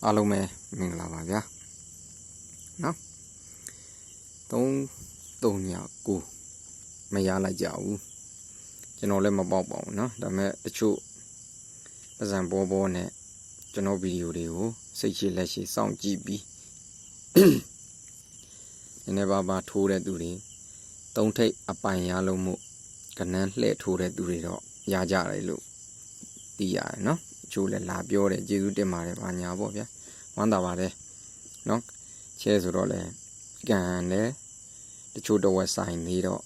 အားလုံးပဲမင်္ဂလာပါဗျာနော်339မရလိုက်ကြဘူးကျွန်တော်လည်းမပေါက်ပါဘူးနော်ဒါပေမဲ့တချို့ပဇံဘောနဲ့ကျွန်တော်ဗီဒီယိုတွေကိုစိတ်ရှိလက်ရှိစောင့်ကြည့်ပြီးနည်းနည်းပါထိုးတဲ့သူတွေသုံးထိပ်အပိုင်ရလုံးမှုကနန်းလှည့်ထိုးတဲ့သူတွေတော့ရကြတယ်လို့သိရတယ်နော်အချို့လည်းလာပြောတယ်ကျေးဇူးတင်ပါတယ်ဘာညာပေါ့ဗျာဝမ်းသာပါတယ်နော်ချဲဆိုတော့လေကန်တယ်တချို့တော့ဝက်ဆိုင်နေတော့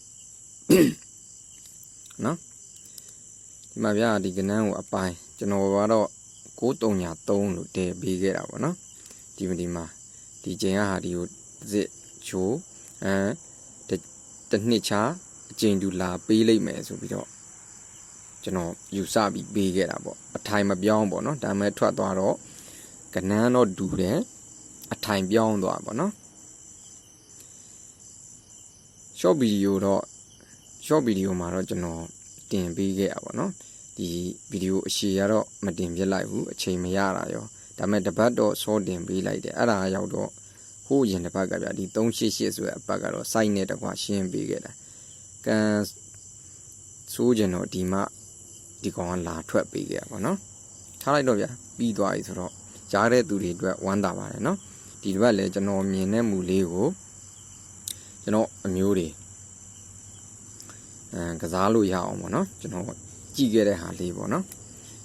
နော်ဒီမှာဗျာဒီကနန်းကိုအပိုင်ကျွန်တော်ကတော့933လို့တည်ပေးခဲ့တာပေါ့နော်ဒီမှာဒီချိန်ကဟာဒီကိုစစ်ချိုးတနှစ်ချအချိန်တူလာပေးလိုက်မယ်ဆိုပြီးတော့ကျွန်တော်ယူဆပြီးပေးခဲ့တာပေါ့အထိုင်မပြောင်းပေါ့နော်ဒါပေမဲ့ထွက်သွားတော့ကနန်းတော့ဒူတယ်အထိုင်ပြောင်းသွားပေါ့နော်short video မှာတော့ကျွန်တော်တင်ပေးခဲ့တာပေါ့နော်ဒီဗီဒီယိုအရှည်ကတော့မတင်ပြလိုက်ဘူးအချိန်မရတာရောဒါပေမဲ့တပတ်တော့စောတင်ပေးလိုက်တယ်အဲ့ဒါရောက်တော့ဟိုးရင်တစ်ပတ်ကဗျာဒီ388ဆိုတဲ့အပတ်ကတော့ site နဲ့တကွာရှင်းပေးခဲ့တာကန်ဆိုးကျင်တော့ဒီကောင်ကလာထွက်ပေးခဲ့တာပေါ့နော်ထားလိုက်တော့ဗျာပြီးသွားပြီဆိုတော့ကြားတဲ့သူတွေအတွက်ဝမ်းသာပါတယ်နော်ဒီတစ်ပတ်လည်းကျွန်တော်မြင်တဲ့မူလေးကိုကျွန်တော်အမျိုးတွေကစားလို့ရအောင်ပေါ့နော်ကျွန်တော်ကြည့်ခဲ့တဲ့ဟာလေးပေါ့နော်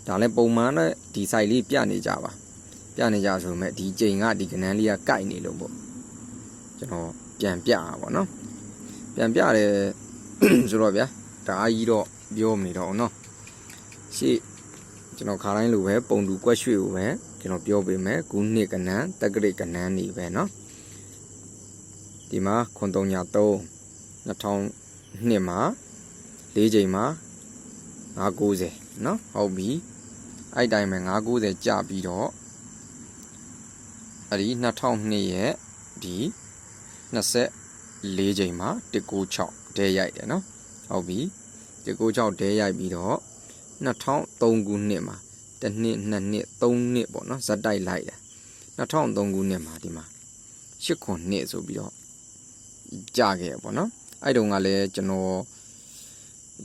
ဒါလည်းပုံမှန်နဲ့ဒီ site လေးပြနေကြဆိုမဲ့ဒီချိန်ကဒီကနန်းလေးကကိုက်နေလို့ပေါ့ကျွန်တော်ပြန်ပြတာပေါ့နော်ပြန်ပြတယ်ဆိုတော့ဗျာဒါအကြီးတော့ပြောမနေတော့ဘူးနော်ရှေ့ကျွန်တော်ခါတိုင်းလိုပဲပုံတူကွက်ရွှေကိုပဲကျွန်တော်ပြောပေးမယ်ခုနှစ်ကနန်းတက္ကရာကနန်းနေပဲနော်ဒီမှာ9393 2002မှာ4ချိန်မှာ990နော်ဟုတ်ပြီအဲ့တိုင်းပဲ990ကြာပြီးတော့အဲ့ဒီ2002ရဲ့ဒီ24ချိန်မှာ196ဒဲရိုက်တယ်နော်ဟုတ်ပြီ196ဒဲရိုက်ပြီးတော့2003ခုနှစ်မှာ1နှစ်2နှစ်3နှစ်ပေါ့နော်ဇက်တိုက်လိုက်တယ်2003ခုနှစ်မှာဒီမှာ8ခုနှစ်ဆိုပြီးတော့ကြာခဲ့ပေါ့နော်အဲ့တုန်းကလည်းကျွန်တော်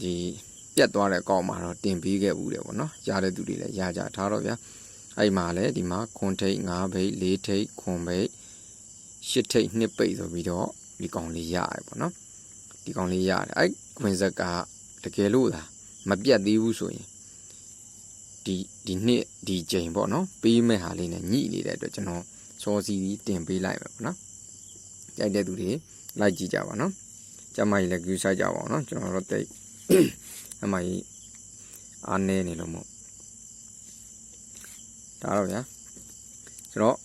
ဒီပြတ်သွားတဲ့အကောင့်မှာတော့တင်ပေးခဲ့ဘူးတယ်ပေါ့နော်ရတဲ့သူတွေလည်းရကြထားတော့ဗျာအဲ့မှာလည်းဒီမှာခွန်ထိတ်5ဘိတ်4ထိတ်ခွန်ဘိတ်8ထိတ်2ပိတ်ဆိုပြီးတော့ဒီကောင်လေးရတယ်ပေါ့နော်ဒီကောင်လေးရတယ်အဲ့ခွင်ဆက်ကတကယ်လို့လားမပြတ်သေးဘူးဆိုရင်ဒီနှစ်ဒီချိန်ပေါ့နော်ပေးမဲ့ဟာလေးနဲ့ညှိနေတဲ့အတွက်ကျွန်တော်စောစီပြီးတင်ပေးလိုက်မယ်ပေါ့နော်ကြိုက်တဲ့သူတွေလိုက်ကြည့်ကြပါနော်ကျမကြီးလည်း view ဆိုင်ကြပါအောင်နော်ကျွန်တော်တို့တိတ်အမကြီးအားနေနေလို့မို့ဒါတော့ဗျာဆိုတော့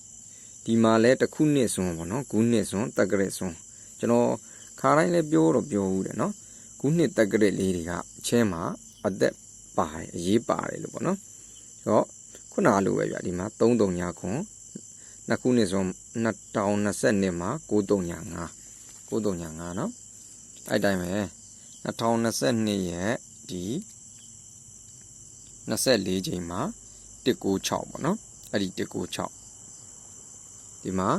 ဒီမှာလဲတစ်ခုနှစ်စွန်းပေါ့နော်ခုနှစ်စွန်းတက္ကရာစွန်းကျွန်တော်ခါတိုင်းလဲပြောဦးတယ်နော်ခုနှစ်တက္ကရာလေးတွေကအချင်းမှာအသက်ပါတယ်အရေးပါတယ်လို့ပေါ့နော်ဆိုတော့ခုနလိုပဲဗျာဒီမှာ339ခွန်နှစ်ခုနှစ်စွန်း2020မှာ935နော်အဲ့တိုင်းပဲ2022ရဲ့ဒီ24ချိန်မှာ196ပေါ့နော်အဲ့ဒီ196ဒီမှာ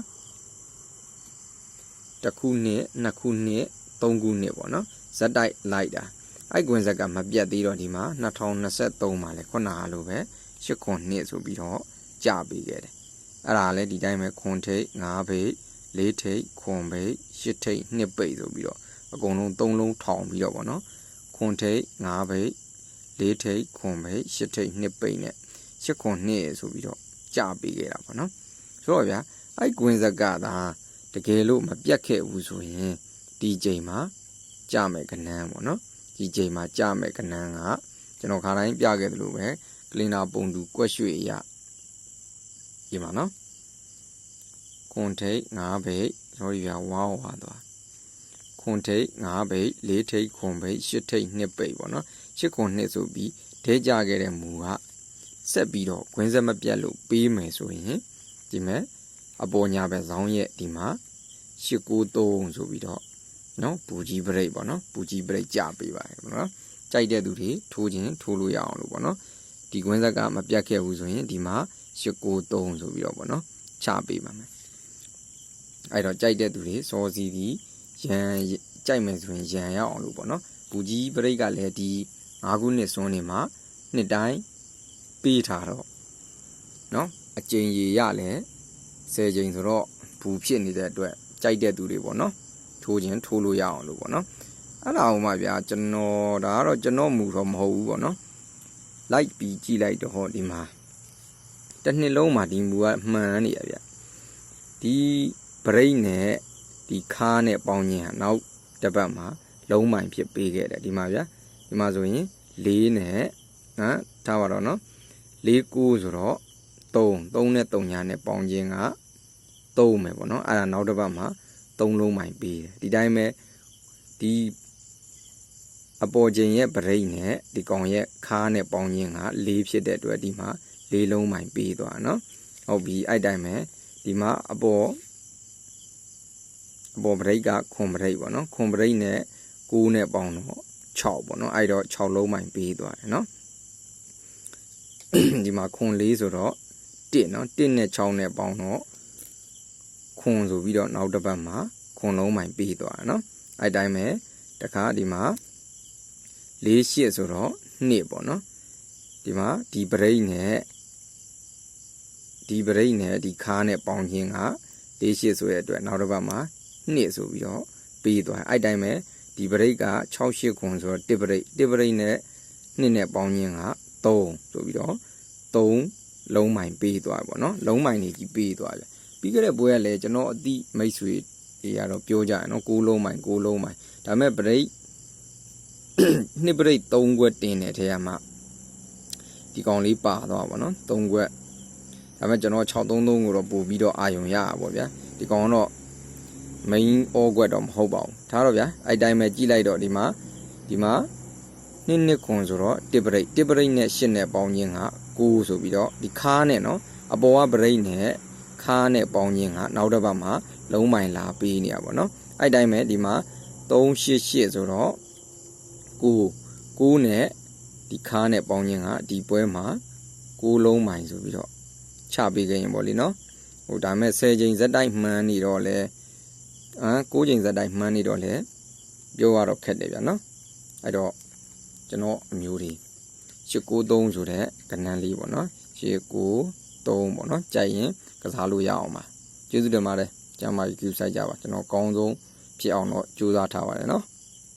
တစ်ခုနှစ်နှစ်ခုနှစ်သုံးခုနှစ်ပေါ့နော်ဇက်တိုက်လိုက်တာအဲ့ကွင်ဇက်ကမပြတ်သေးတော့ဒီမှာ2023မှာလဲခုနလိုပဲ8ခုနှစ်ဆိုပြီးတော့ကြာပေးခဲ့တယ်အဲ့ဒါလည်းဒီတိုင်းပဲခွန်ထိတ်5ဘိတ်4ထိတ်ခွန်ဘိတ်8ထိတ်2ပိတ်ဆိုပြီးတော့အကုန်လုံး3လုံးထောင်ပြီးတော့ပေါ့နော်ခွန်ထိတ်5ဘိတ်4ထိတ်ခွန်ဘိတ်8ထိတ်2ပိတ်နဲ့8ခွန်2ဆိုပြီးတော့ကြာပေးခဲ့တာပေါ့နော်ဆိုတော့ဗျာအဲ့ကွင်ဇက်ကသာတကယ်လို့မပြတ်ခဲ့ဘူးဆိုရင်ဒီချိန်မှာကြာမယ်ကနန်းပေါ့နော်ဒီချိန်မှာကြာမယ်ကနန်းကကျွန်တော်ခါတိုင်းပြခဲ့သလိုပဲကလင်နာပုံတူကွက်ရွှေရဒီမှာနော်ခွန်ထိတ်5ဘိတ် sorry ဗျာဝါသွားခွန်ထိတ်5ဘိတ်4ထိတ်ခွန်ဘိတ်8ထိတ်2ပိတ်ပေါ့နော်8ခွန်2ဆိုပြီးဒဲကြခဲ့တဲ့မူကဆက်ပြီးတော့ခွင်းဆက်မပြတ်လို့ပေးမယ်ဆိုရင်ဒီမဲ့အပေါ်ညာပဲဇောင်းရဲ့ဒီမှာ893ဆိုပြီးတော့နော်ပူကြီးဘရိတ်ပေါ့နော်ပူကြီးဘရိတ်ကြပေးပါတယ်ပေါ့နော်ကြိုက်တဲ့သူတွေထိုးခြင်းထိုးလို့ရအောင်လို့ပေါ့နော်ဒီခွင်းဆက်ကမပြတ်ခဲ့ဘူးဆိုရင်ဒီမှာ 893ဆိုပြီးတော့ပေါ့နော်ချပေးပါမယ်အဲ့တော့ကြိုက်တဲ့သူတွေစောစီဒီရန်ကြိုက်မယ်ဆိုရင်ရန်ရအောင်လို့ပေါ့နော်ဘူကြီးပရိတ်ကလည်းဒီ9ခုနှစ်စွန်းနေမှာနှစ်တိုင်းပေးထားတော့နော်အကျဉ်ရေရလည်း10ကျိန်ဆိုတော့ဘူဖြစ်နေတဲ့အတွက်ကြိုက်တဲ့သူတွေပေါ့နော်ထိုးခြင်းထိုးလို့ရအောင်လို့ပေါ့နော်အဲ့ဒါအောင်မှဗျာကျွန်တော်ဒါကတော့ကျွန်တော်မူတော့မဟုတ်ဘူးပေါ့နော်လိုက်ပြီးကြည့်လိုက်တော့ဟောဒီမှာတစ်နှစ်လုံးမှာဒီမူကမှန်နေရဗျဒီဘရိတ်နဲ့ဒီခါးနဲ့ပေါင်းခြင်းဟာနောက်တစ်ပတ်မှာလုံးမိုင်ဖြစ်ပေးခဲ့တယ်ဒီမှာဗျာဒီမှာဆိုရင်4နဲ့နော်ထားပါတော့နော်4 9ဆိုတော့3နဲ့3ညာနဲ့ပေါင်းခြင်းက3မယ်ပေါ့နော်အဲ့ဒါနောက်တစ်ပတ်မှာ3လုံးမိုင်ပေးတယ်ဒီတိုင်းပဲဒီအပေါ်ခြင်းရဲ့ဗရိတ်နဲ့ဒီကောင်ရဲ့ခါးနဲ့ပေါင်းခြင်းက4ဖြစ်တဲ့အတွက်ဒီမှာ4လုံးမိုင်ပေးသွားနော်ဟုတ်ပြီအဲ့တိုင်းပဲဒီမှာအပေါ်ဗရိတ်ကခွန်ဗရိတ်ပေါ့နော်ခွန်ဗရိတ်နဲ့9နဲ့ပေါင်းတော့6ပေါ့နော်အဲ့တော့6လုံးမိုင်ပေးသွားတယ်နော်ဒီမှာခွန်4ဆိုတော့1နော်1နဲ့6နဲ့ပေါင်းတော့ခွန်ဆိုပြီးတော့နောက်တစ်ပတ်မှာခွန်လုံးမိုင်ပေးသွားတယ်နော်အဲ့တိုင်းပဲတခါဒီမှာ4 8ဆိုတော့2ပေါ့နော်ဒီမှာဒီဗရိတ်နဲ့ဒီခါးနဲ့ပေါင်းခြင်းက4 8ဆိုရတဲ့အတွက်နောက်တစ်ပတ်မှာ2ဆိုပြီးတော့ပေးသွားအဲ့တိုင်းပဲဒီဗရိတ်က6 8ခွန်ဆိုတော့1ဗရိတ်နဲ့2နဲ့ပေါင်းခြင်းက3ဆိုပြီးတော့3လုံးမိုင်ပေးသွားပေါ့နော်လုံးမိုင်နေကြီးပေးသွားတယ်ပြီးခဲ့တဲ့ပွဲကလည်းကျွန်တော်အတိမိတ်ဆွေတွေကတော့ပြောကြရနော်6လုံးမိုင်ဒါမဲ့ဗရိတ်2ဗရိတ်3ခွက်တင်တဲ့ထဲမှာဒီကောင်လေးပါသွားပါနော်3ခွက်ဒါမဲ့ကျွန်တော်633ကိုတော့ပို့ပြီးတော့အာယုံရတာပေါ့ဗျာဒီကောင်တော့ main all ကွက်တော့မဟုတ်ပါဘူးဒါတော့ဗျာအဲ့တိုင်းပဲကြည့်လိုက်တော့ဒီမှာ2ခွန်ဆိုတော့1ဗရိတ်နဲ့8နဲ့ပေါင်းခြင်းက9ဆိုပြီးတော့ဒီခါးနဲ့နော်အပေါ်ကဗရိတ်နဲ့ခါးနဲ့ပေါင်းခြင်းကနောက်တစ်ပတ်မှာလုံးမိုင်လာပေးနေရပါတော့အဲ့တိုင်းပဲဒီမှာ388ဆိုတော့9နဲ့ဒီခါးနဲ့ပေါင်းခြင်းကဒီပွဲမှာ9လုံးမိုင်ဆိုပြီးတော့ချပေးခဲ့ရင်ပေါ့လေနော်ဟိုဒါမဲ့10ချိန်ဇက်တိုက်မှန်းနေတော့လဲ9ချိန်ဇက်တိုက်မှန်းနေတော့လဲပြောရတော့ခက်တယ်ဗျာနော်အဲ့တော့ကျွန်တော်အမျိုးတွေ893ဆိုတဲ့ကဏ္ဍလေးပေါ့နော်893ပေါ့နော်ကြိုက်ရင်ကစားလို့ရအောင်ပါကျေးဇူးတင်ပါတယ်ကျမ်းမာရေး queue ဆိုင်ကြပါကျွန်တော်အကောင်းဆုံးဖြစ်အောင်တော့ကြိုးစားထားပါတယ်နော်